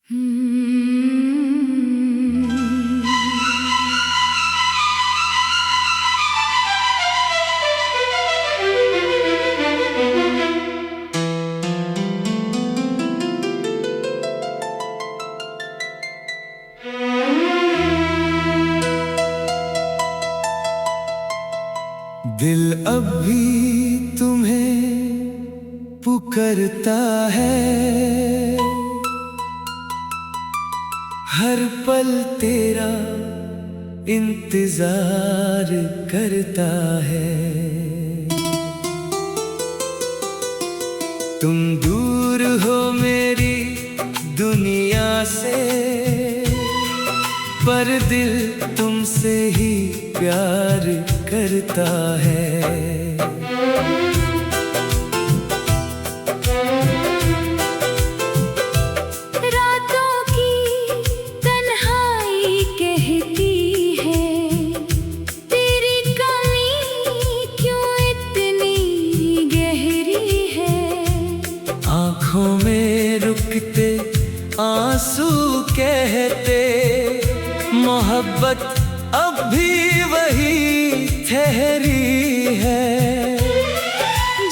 दिल अब भी तुम्हें पुकारता है, हर पल तेरा इंतजार करता है। तुम दूर हो मेरी दुनिया से, पर दिल तुमसे ही प्यार करता है। रातों की तन्हाई कहती है, तेरी कमी क्यों इतनी गहरी है। आँखों में रुकते आंसू कहते, मोहब्बत अब भी वही ठहरी है।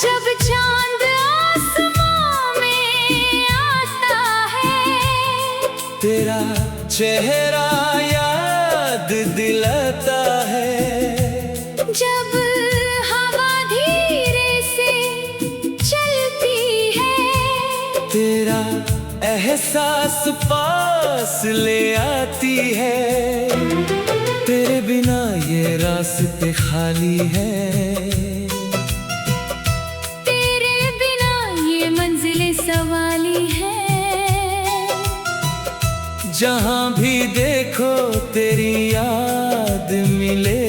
जब चांद आसमां में आता है, तेरा चेहरा याद दिलाता है। जब हवा धीरे से चलती है, तेरा एहसास पास ले आती है। तेरे बिना ये रास्ते खाली हैं, तेरे बिना ये मंजिलें सवाली हैं। जहाँ भी देखो तेरी याद मिले,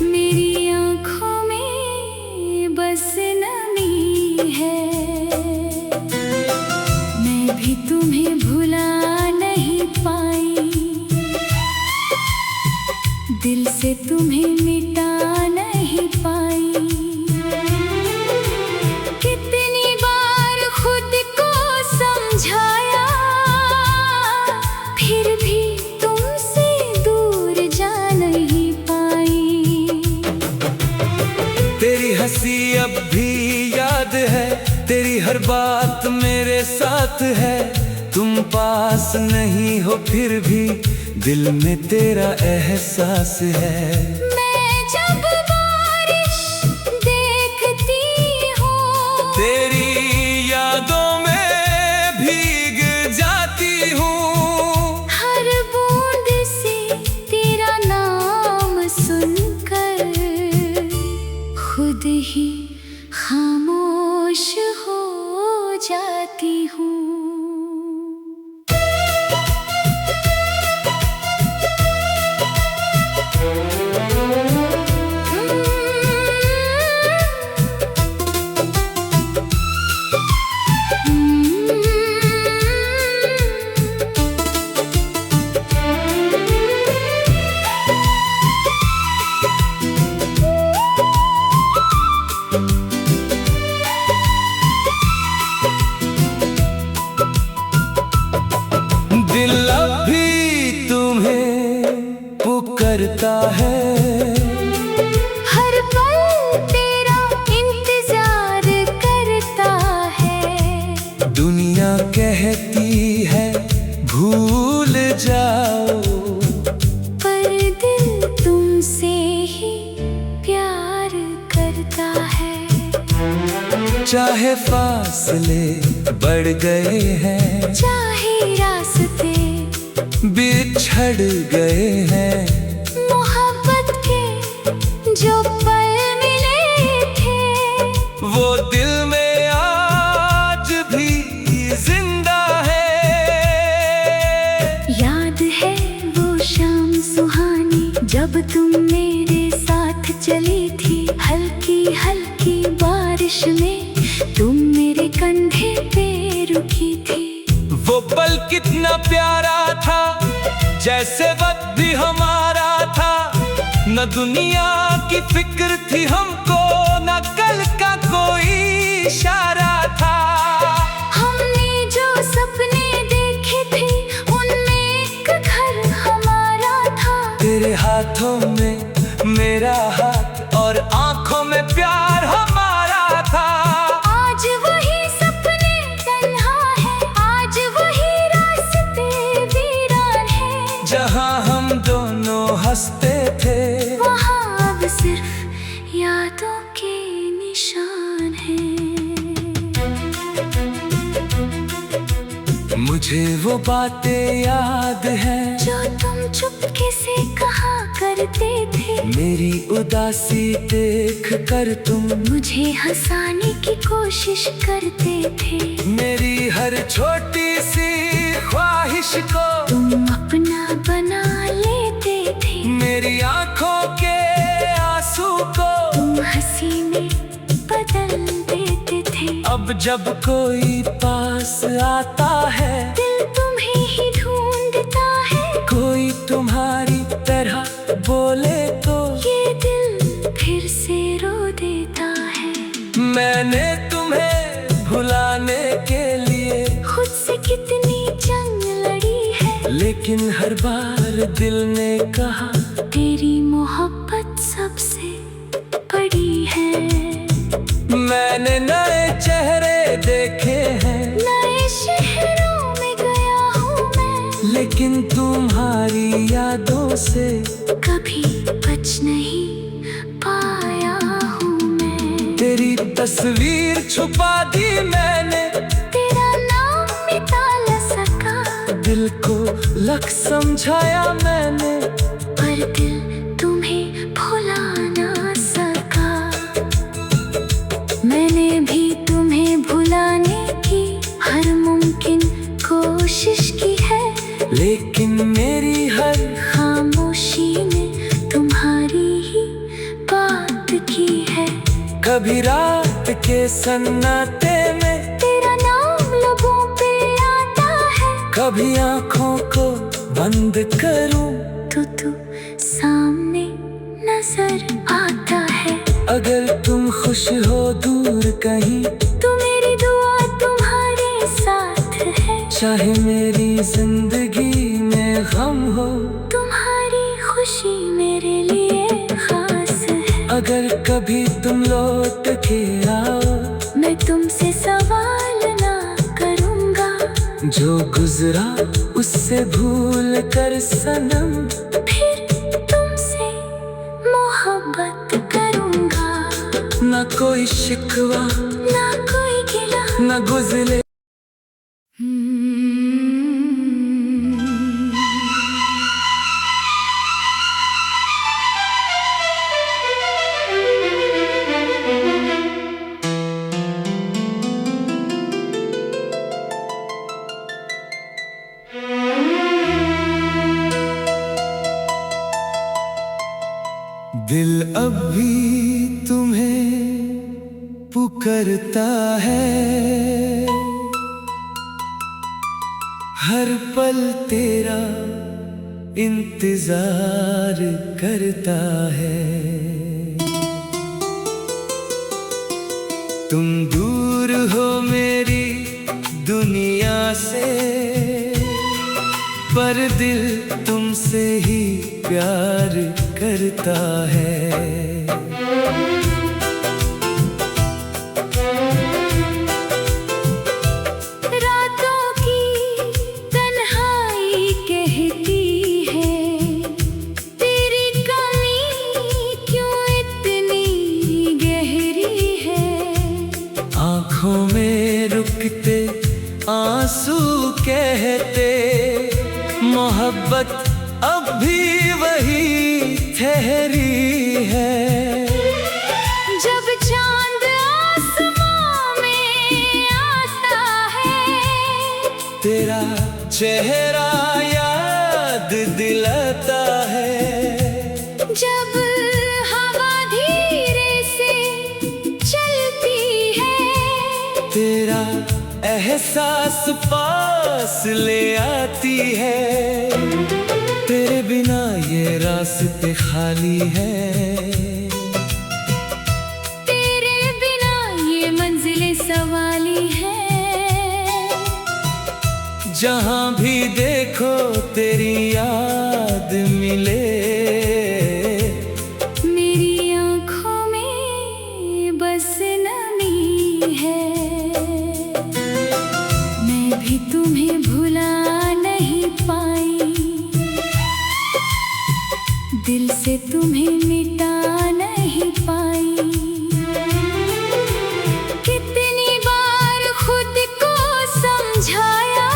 मेरी आँखों में बस नमी है। मैं भी तुम्हें भुला नहीं पाई, दिल से तुम्हें मिटा नहीं पाई। कितनी बार खुद को समझाया, फिर भी तुमसे दूर जा नहीं पाई। तेरी हंसी अब भी याद है, तेरी हर बात मेरे साथ है। तुम पास नहीं हो फिर भी दिल में तेरा एहसास है। मैं जब बारिश देखती हूँ, तेरी यादों में भीग जाती हूँ। हर बूंद से तेरा नाम सुनकर खुद ही खामोश हो जाती हूँ। दिल अब भी तुम्हें पुकारता है, हर पल तेरा इंतजार करता है। दुनिया कहती है भूल जाओ, पर दिल तुमसे ही प्यार करता है। चाहे फासले बढ़ गए हैं, चाहे रास्ते बिछड़ गए हैं। मोहब्बत के जो पल मिले थे, वो दिल में आज भी जिंदा है। याद है वो शाम सुहानी, जब तुम मेरे साथ चली थी। हल्की हल्की बारिश में तुम मेरे कंधे पे रुकी थी। वो पल कितना प्यारा था, जैसे वक्त भी हमारा था। न दुनिया की फिक्र थी हमको, न कल का कोई इशारा था। हमने जो सपने हाथों में मेरा हाथ और आंखों में प्यार हमारा था। आज वही सपने तन्हा है, आज वही रास्ते वीरान है। जहाँ हम दोनों हंसते थे वहाँ अब सिर्फ यादों के निशान हैं। मुझे वो बातें याद हैं जो तुम चुपके से कहा करते थे। मेरी उदासी देख कर तुम मुझे हंसाने की कोशिश करते थे। मेरी हर छोटी सी ख्वाहिश को तुम अपना बना लेते थे। मेरी आंखों के आंसू को तुम हंसी में बदल देते थे। अब जब कोई पास आता है दिल तुम्हें ही ढूंढता है। कोई तुम्हारी तरह बोले तो ये दिल फिर से रो देता है। मैंने तुम्हें भुलाने के लिए खुद से कितनी जंग लड़ी है। लेकिन हर बार दिल ने कहा तेरी मोहब्बत सबसे बड़ी है। मैंने नए चेहरे देखे हैं नए शहरों में गया हूँ मैं। लेकिन तुम्हारी यादों से कभी बच नहीं पाया हूँ मैं। तेरी तस्वीर छुपा दी मैंने, तेरा नाम मिटा न सका। दिल को लग समझाया मैंने, पर दिल तुम्हें भुला ना सका। मैंने भी तुम्हें भुलाने की हर मुमकिन कोशिश की है। लेकिन मेरी हर खामोशी ने तुम्हारी ही बात की है। कभी रात के सन्नाटे में तेरा नाम लबों पे आता है। कभी आंखों को बंद करूं तू सामने नजर आता है। अगर तुम खुश हो दूर कहीं तो मेरी दुआ तुम्हारे साथ है। चाहे मेरी जिंदगी में गम हो तुम्हारी खुशी मेरे लिए खास है। अगर कभी तुम लौट के आओ मैं तुमसे सवाल ना करूँगा। जो गुजरा उससे भूल कर सनम फिर तुमसे मोहब्बत करूँगा। न कोई शिकवा ना कोई गिला। न गुजरे दिल अब भी तुम्हें पुकारता है। हर पल तेरा इंतजार करता है। तुम दूर हो मेरी दुनिया से, पर दिल तुमसे ही प्यार करता है। रातों की तन्हाई कहती है, तेरी कमी क्यों इतनी गहरी है। आँखों में रुकते आंसू कहते मोहब्बत अब भी वही ठहरी है। जब चांद आसमां में आता है, तेरा चेहरा याद दिलाता है। जब हवा धीरे से चलती है, तेरा एहसास पास ले आती है। तेरे बिना ये रास्ते खाली है। तेरे बिना ये मंजिलें सवाली है। जहाँ भी देखो तेरी याद मिले। तुम्हें भुला नहीं पाई, दिल से तुम्हें मिटा नहीं पाई। कितनी बार खुद को समझाया,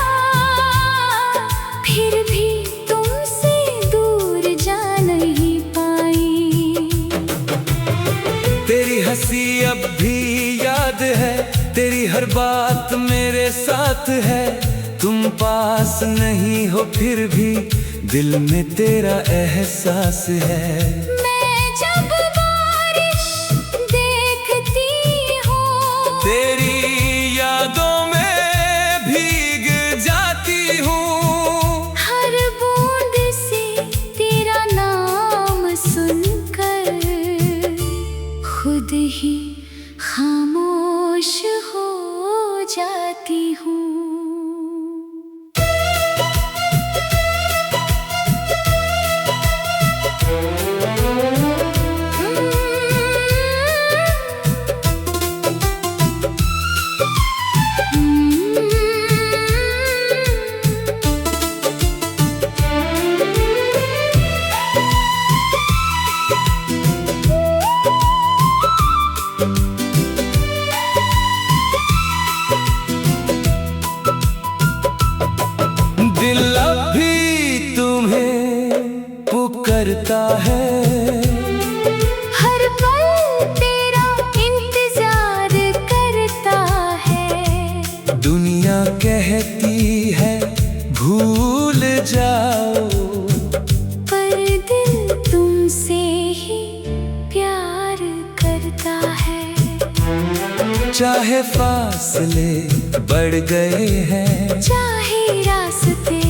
फिर भी तुमसे दूर जा नहीं पाई। तेरी हंसी अब भी याद है, तेरी हर बात मेरे साथ है। तुम पास नहीं हो फिर भी दिल में तेरा एहसास है। मैं जब बारिश देखती हूँ, तेरी यादों में भीग जाती हूँ। हर बूंद से तेरा नाम सुनकर खुद ही खामोश हो जाती हूँ। दिल अब भी तुम्हें पुकारता है, हर पल तेरा इंतजार करता है। दुनिया कहती है भूल जाओ, पर दिल तुमसे ही प्यार करता है। चाहे फासले बढ़ गए हैं, चाहे रास्ते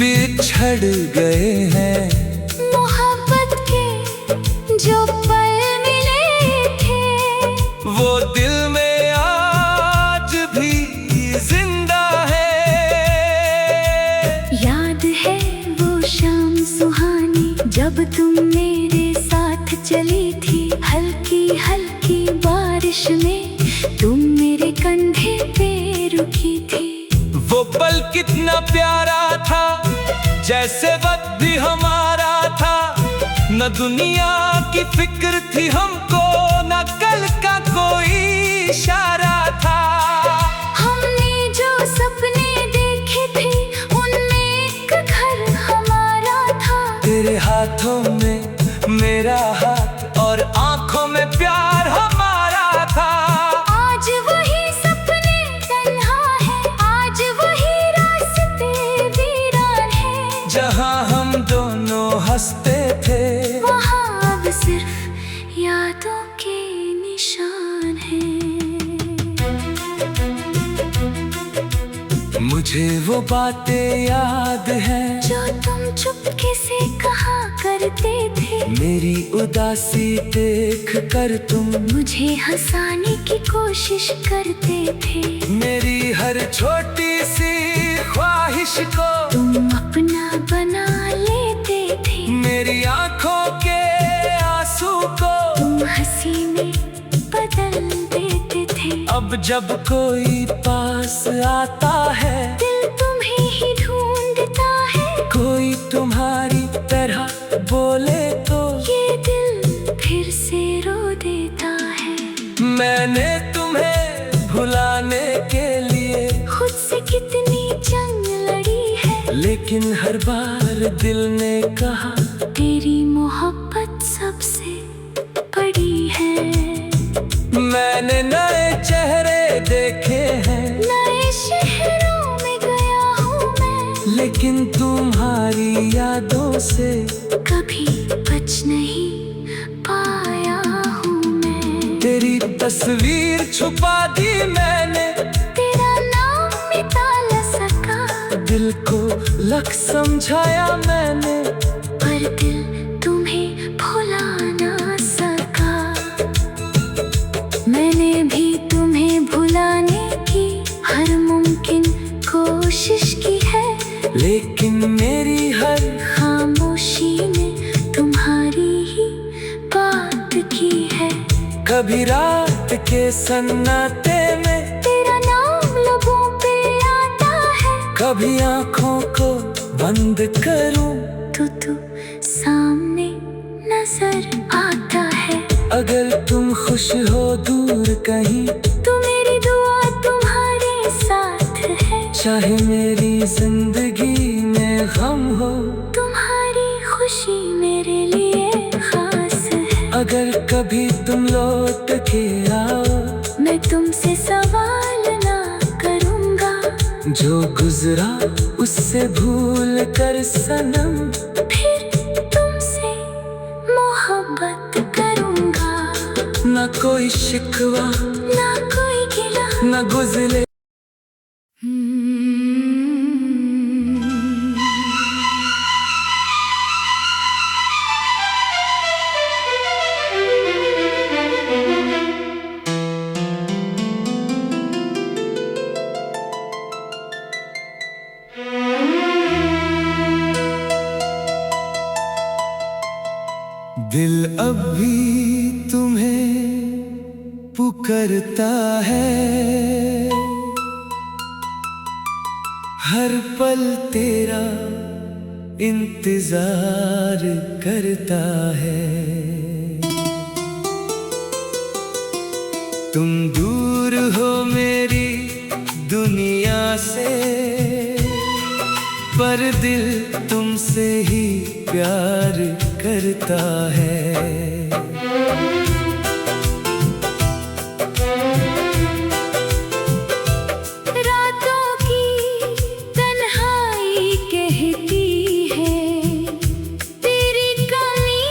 बिछड़ गए हैं, मोहब्बत के जो पल मिले थे, वो दिल में आज भी जिंदा है। याद है वो शाम सुहानी जब तुम मेरे साथ चली थी। हल्की हल्की बारिश में तुम मेरे कंधे पे रुकी थी। वो पल कितना प्यारा था, जैसे वक्त भी हमारा था। न दुनिया की फिक्र थी हमको, न कल का कोई इशारा था। हमने जो सपने देखे थे उनमें एक घर हमारा था। तेरे हाथों में मेरा हाथ और आंखों में प्यार हमारा था। आज वही सपने तन्हा है, आज वही रास्ते वीरान है। जहां हम दोनों हंसते थे, वहाँ अब सिर्फ यादों के निशान हैं। मुझे वो बातें याद हैं जो तुम चुपके से कहा करते थे। मेरी उदासी देख कर तुम मुझे हंसाने की कोशिश करते थे। मेरी हर छोटी सी ख्वाहिश को तुम अपना बना लेते थे। मेरी आंखों के आंसू को तुम हंसी में बदल देते थे। अब जब कोई पास आता है, दिल तुम्हें ही ढूंढता है। कोई तुम्हारी तरह बोले तो ये दिल फिर से रो देता है। मैंने तुम्हें भुलाने के लिए खुद से कितनी जंग लड़ी है, लेकिन हर बार दिल ने कहा तेरी मोहब्बत सबसे बड़ी है। मैंने नए चेहरे देखे हैं, नए शहरों में गया हूँ मैं, लेकिन तुम्हारी यादों से कभी बच नहीं पाया हूँ मैं। तेरी तस्वीर छुपा दी मैंने, तेरा नाम मिटा न सका। दिल को लग समझाया मैंने, पर दिल तुम्हें भुला ना सका। मैंने भी तुम्हें भुलाने की हर मुमकिन कोशिश की है, लेकिन मेरी हर खामोशी ने तुम्हारी ही बात की है। कभी रात के सन्नाटे में तेरा नाम लबों पे आता कभी आंखों को बंद करूं तू सामने नजर आता है। अगर तुम खुश हो दूर कहीं तो मेरी दुआ तुम्हारे साथ है। चाहे मेरी जिंदगी में गम हो तुम्हारी खुशी मेरे लिए खास है। अगर कभी तुम लौट के आओ मैं तुमसे सवाल ना करूँगा। जो गुजरा उससे भूल कर सनम फिर तुमसे मोहब्बत करूँगा। ना कोई शिकवा ना कोई गिला ना गुजरे। दिल अब भी तुम्हें पुकारता है, हर पल तेरा इंतजार करता है। तुम दूर हो मेरी दुनिया से, पर दिल तुमसे ही प्यार करता है। रातों की तन्हाई कहती है, तेरी कमी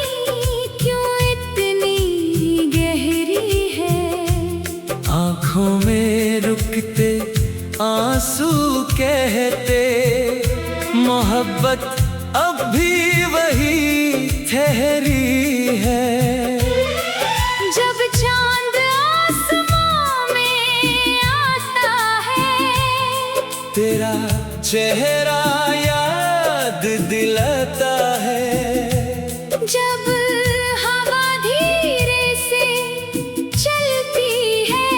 क्यों इतनी गहरी है। आँखों में रुकते आंसू कहते, मोहब्बत अब भी वही ठहरी है। जब चांद आसमां में आता है, तेरा चेहरा याद दिलाता है। जब हवा धीरे से चलती है,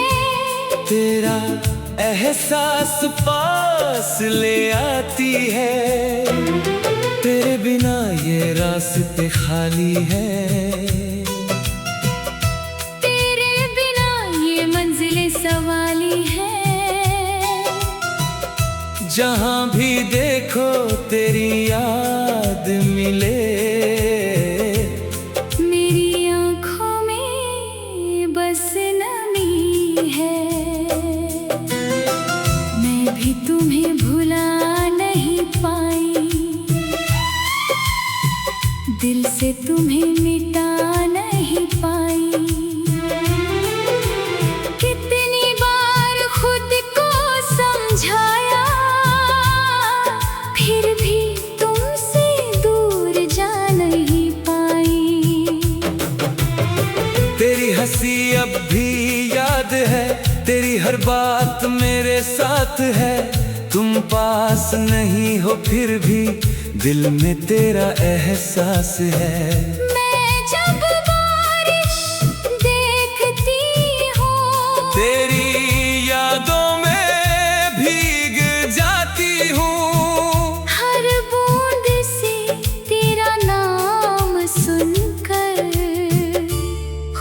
तेरा एहसास पास ले आती है। तेरे बिना ये रास्ते खाली है, तेरे बिना ये मंजिलें सवाली है। जहाँ भी देखो तेरी याद मिले। मेरी आँखों में बस नमी है, मैं भी तुम्हें भुला नहीं पाई। दिल से तुम्हें मिटा नहीं पाई। कितनी बार खुद को समझाया, फिर भी तुमसे दूर जा नहीं पाई। तेरी हंसी अब भी याद है, तेरी हर बात मेरे साथ है। तुम पास नहीं हो फिर भी दिल में तेरा एहसास है। मैं जब बारिश देखती हूँ, तेरी यादों में भीग जाती हूँ। हर बूंद से तेरा नाम सुनकर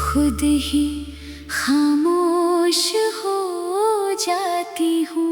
खुद ही खामोश हो जाती हूँ।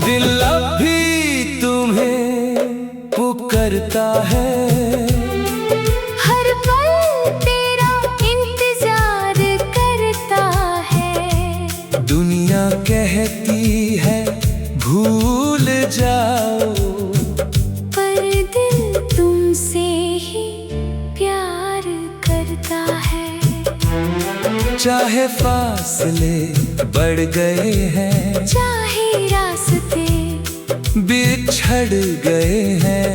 दिल अब भी तुम्हें पुकारता है, हर पल तेरा इंतजार करता है। दुनिया कहती है भूल जाओ, पर दिल तुमसे ही प्यार करता है। चाहे फासले बढ़ गए हैं, चाहे रास्ते उछड़ गए हैं।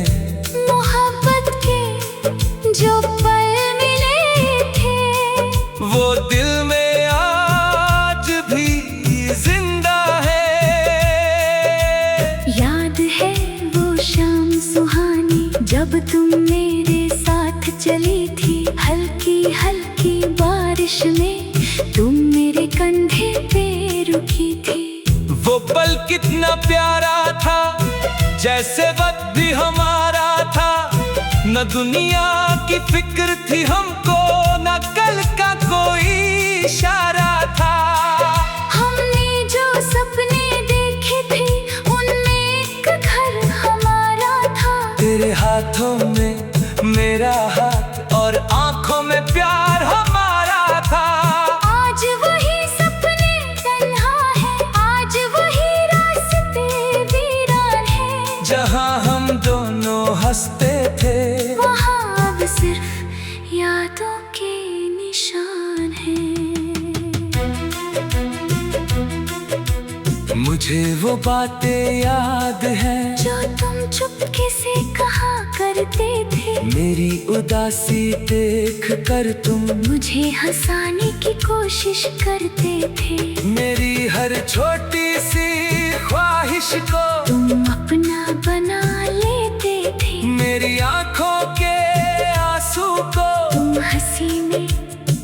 मोहब्बत के जो पल मिले थे, वो दिल में आज भी जिंदा है। याद है वो शाम सुहानी जब तुम मेरे साथ चली थी। हल्की हल्की बारिश में तुम मेरे कंधे पे रुकी थी। वो पल कितना प्यारा था, जैसे वक्त भी हमारा था। न दुनिया की फिक्र थी हमको, न कल का कोई इशारा था। हमने जो सपने देखे थे, उनमें एक घर हमारा था। तेरे हाथों में मेरा हाथ और आंखों में प्यार हमारा था। आज वही सपने तन्हा है, आज वही रास्ते वीरान है। जहां हम दोनों हंसते थे, वहाँ अब सिर्फ यादों के निशान हैं। मुझे वो बातें याद हैं जो तुम चुपके से कहा करते थे। मेरी उदासी देख कर तुम मुझे हंसाने की कोशिश करते थे। मेरी हर छोटी सी ख्वाहिश को तुम अपना बना लेते थे। मेरी आंखों के आंसू को तुम हंसी में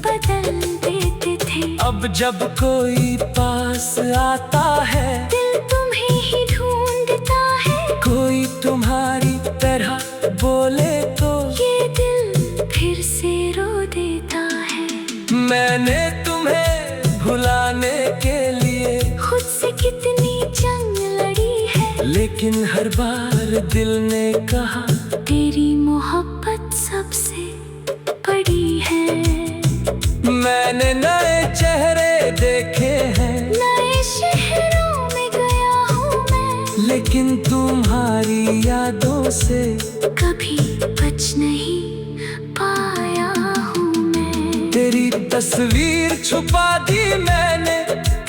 बदल देते थे। अब जब कोई पास आता है, दिल तुम्हें ही ढूंढता है। कोई तुम्हारी तरह बोले तो ये दिल फिर से रो देता है। मैंने तुम्हें भुलाने के लिए खुद से कितनी जंग लड़ी है, लेकिन हर बार दिल ने कहा तेरी मोहब्बत सबसे बड़ी है। मैंने नए चेहरे देखे हैं, नए शहरों में गया हूँ मैं, लेकिन तुम्हारी यादों से कभी बच नहीं पाया हूँ मैं। तेरी तस्वीर छुपा दी मैंने,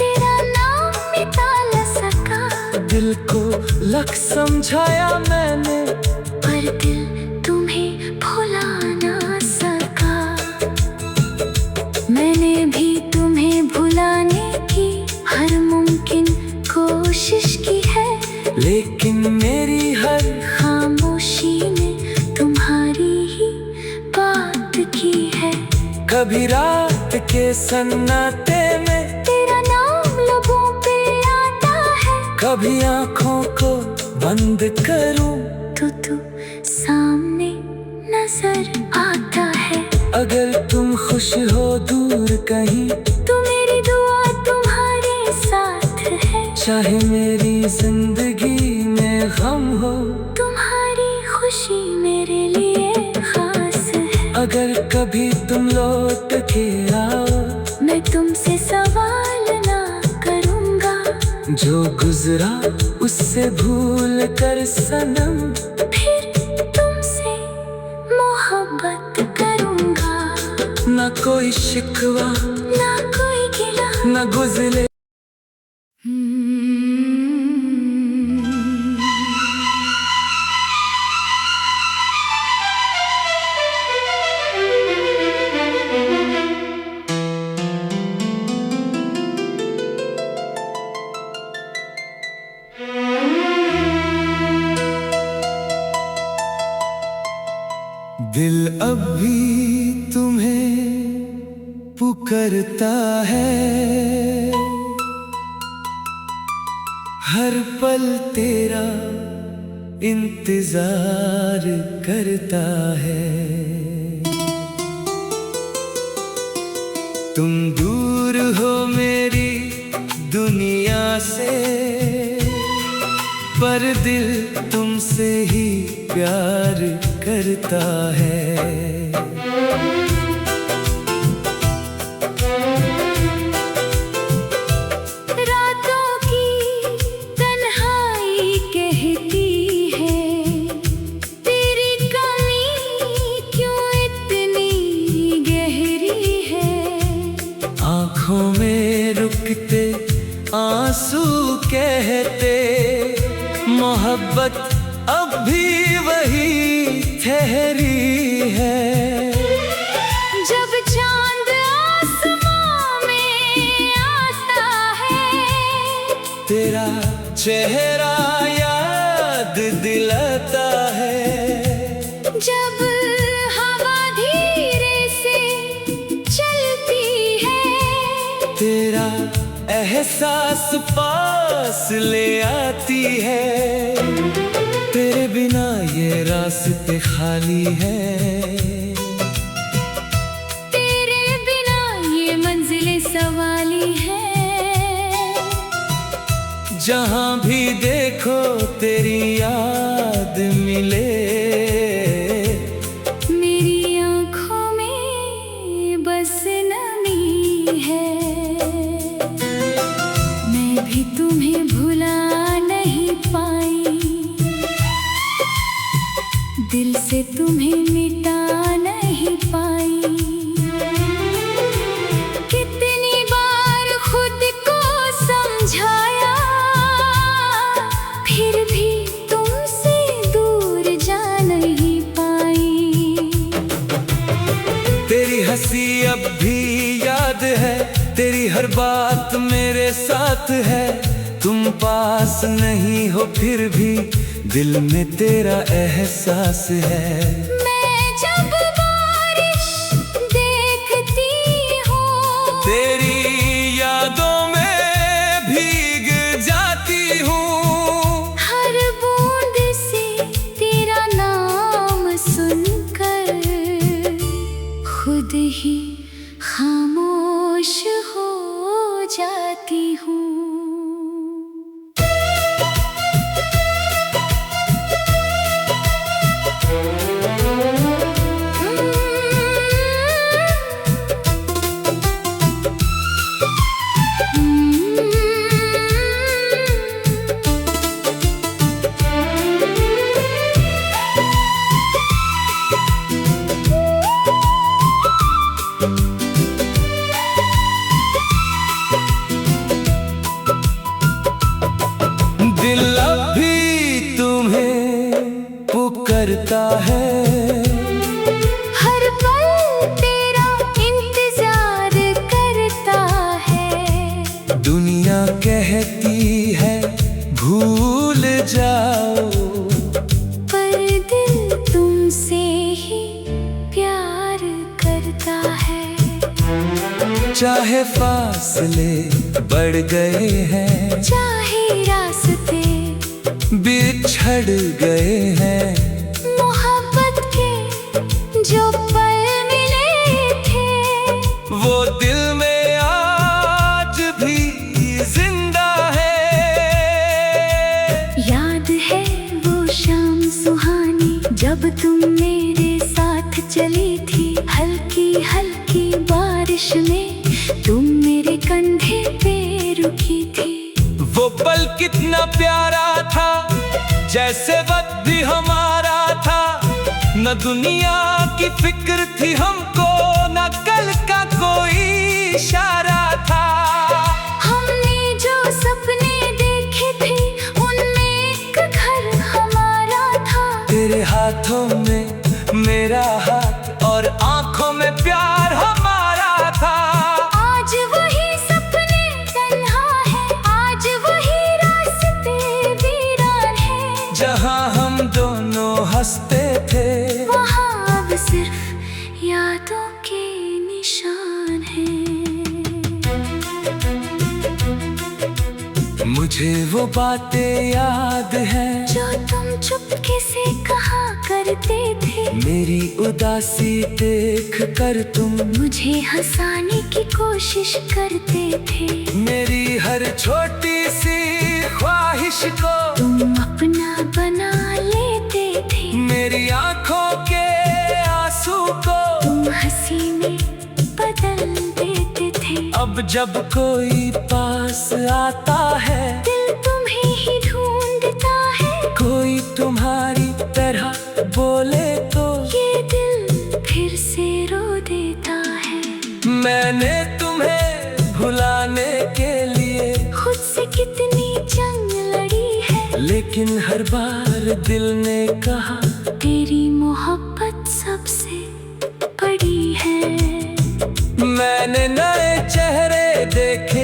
तेरा नाम मिटा न सका, दिल को लख समझाया मैंने, पर दिल तुम्हें भुला ना सका। मैंने भी तुम्हें भुलाने की हर मुमकिन कोशिश की है, लेकिन मेरी हर खामोशी ने तुम्हारी ही बात की है। कभी रात के सन्नाटे में तेरा नाम लबों पे आता है, कभी आंखों को बंद करूं तो तू सामने नजर आता है। अगर तुम खुश हो दूर कहीं, तो मेरी दुआ तुम्हारे साथ है। चाहे मेरी जिंदगी में गम हो, तुम्हारी खुशी मेरे लिए खास है। अगर कभी तुम लौट के आओ, मैं तुमसे सवाल ना करूँगा, जो गुजरा उससे भूल कर सनम फिर तुमसे मोहब्बत करूँगा। न कोई शिकवा ना कोई गिला, न गुजरे। दिल अब भी तुम्हें पुकारता है, हर पल तेरा इंतजार करता है। तुम दूर हो मेरी दुनिया से, पर दिल तुमसे ही प्यार करता है। रातों की तन्हाई कहती है, तेरी कमी क्यों इतनी गहरी है। आँखों में रुकते आंसू कहते, मोहब्बत अब भी वही ठहरी है। जब चांद आसमां में आता है, तेरा चेहरा याद दिलाता है। जब हवा धीरे से चलती है, तेरा एहसास पास ले आती है। तेरे बिना ये रास्ते खाली हैं। तेरे बिना ये मंजिलें सवाली हैं। जहाँ भी देखो तेरी याद मिले। मेरी आँखों में बस नमी है। मैं भी तुम्हें भुला नहीं पाई, दिल से तुम्हें मिटा नहीं पाई। कितनी बार खुद को समझाया, फिर भी तुमसे दूर जा नहीं पाई। तेरी हंसी अब भी याद है, तेरी हर बात मेरे साथ है। तुम पास नहीं हो फिर भी दिल में तेरा एहसास है। मैं जब बारिश देखती हूँ, तेरी यादों में भीग जाती हूँ। हर बूंद से तेरा नाम सुनकर खुद ही खामोश हो जाती हूँ। दिल अब भी तुम्हें पुकारता है। हर पल तेरा इंतजार करता है। दुनिया कहती है भूल जाओ, पर दिल तुमसे ही प्यार करता है। चाहे फासले बढ़ गए हैं, चाहे रास्ते बिछड़ गए हैं। मोहब्बत के जो पल मिले थे, वो दिल में आज भी जिंदा है। याद है वो शाम सुहानी जब तुम मेरे साथ चली थी। हल्की हल्की बारिश में तुम मेरे कंधे पे रुकी थी। वो पल कितना प्यारा था, जैसे वक्त भी हमारा था। न दुनिया की फिक्र थी हमको, न कल का कोई इशारा था। हमने जो सपने देखे थे, उनमें एक घर हमारा था। तेरे हाथों में मेरा हाथ और आंखों में प्यार हमारा था। आज वही सपने तन्हा है, आज वही रास्ते वीरान है। जहाँ हम दोनों हंसते थे, वहाँ अब सिर्फ यादों के निशान हैं। मुझे वो बातें याद हैं जो तुम चुपके से कहा करते थे। मेरी उदासी देख कर तुम मुझे हंसाने की कोशिश करते थे। मेरी हर छोटी सी ख्वाहिश को तुम अपना बना लेते थे। मेरी आंखों के आंसू को तुम हंसी में बदल देते थे। अब जब कोई पास आता है, दिल तुम्हें ही ढूंढता है। कोई तुम्हारी तरह बोले तो ये दिल फिर से रो देता है। मैंने तुम्हें भुलाने के लिए खुद से कितनी जंग लड़ी है, लेकिन हर बार दिल ने कहा तेरी मोहब्बत सबसे बड़ी है। मैंने नए चेहरे देखे,